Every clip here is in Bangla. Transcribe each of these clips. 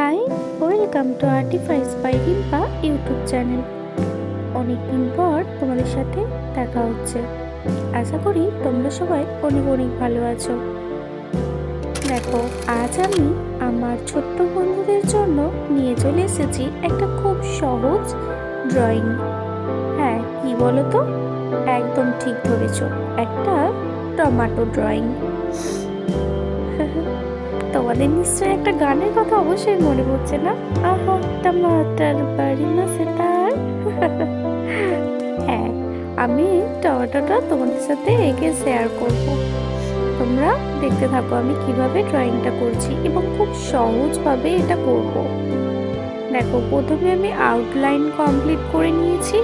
High, welcome to artifice by Rimpa YouTube channel. অনেকদিন পর তোমাদের সাথে দেখা হচ্ছে। আশা করি তোমরা সবাই অনেক অনেক ভালো আছো। দেখো, আজ আমি আমার ছোট্ট বন্ধুদের জন্য নিয়ে চলে এসেছি একটা খুব সহজ ড্রয়িং। হ্যাঁ, কি বলো তো, একদম ঠিক ধরেছ, একটা টমেটো ড্রয়িং। তোমাদের নিশ্চয়ই একটা গানের কথা অবশ্যই মনে পড়ছে না? আহা টমাটার বাড়ি না সেটার। হ্যাঁ, আমি টমেটোটা তোমাদের সাথে এঁকে শেয়ার করব। তোমরা দেখতে থাকো আমি কিভাবে ড্রয়িংটা করছি এবং খুব সহজভাবে এটা করব। দেখো, প্রথমে আমি আউটলাইন কমপ্লিট করে নিয়েছি।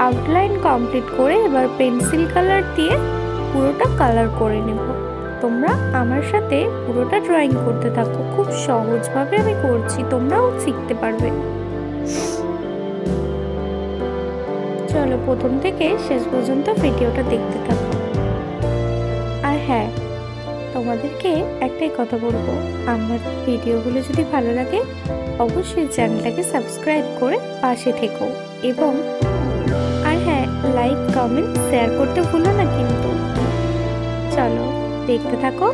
আউটলাইন কমপ্লিট করে এবার পেন্সিল কালার দিয়ে পুরোটা কালার করে নেব। তোমরা আমার সাথে পুরোটা ড্রয়িং করতে থাকো, খুব সহজভাবে আমি করছি, তোমরাও শিখতে পারবে। চলো প্রথম থেকে শেষ পর্যন্ত ভিডিওটা দেখতে থাকো। আর হ্যাঁ, তোমাদেরকে একটাই কথা বলবো, আমার ভিডিওগুলো যদি ভালো লাগে অবশ্যই চ্যানেলটাকে সাবস্ক্রাইব করে পাশে থেকো এবং আর হ্যাঁ, লাইক কমেন্ট শেয়ার করতে ভুলো না কিন্তু। চলো দেখতে থাকো।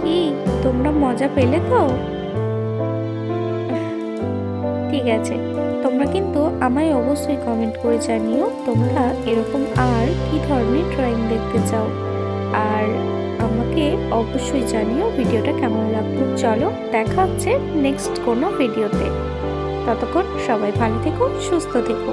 কি তোমরা মজা পেলে তো? ঠিক আছে, তোমরা কিন্তু আমায় অবশ্যই কমেন্ট করে জানিও তোমরা এরকম আর কি ধরনের ড্রয়িং দেখতে চাও, আর আমাকে অবশ্যই জানিও ভিডিওটা কেমন লাগলো। চলো দেখা হচ্ছে নেক্সট কোনো ভিডিওতে। ততক্ষণ সবাই ভালো থেকো, সুস্থ থেকো।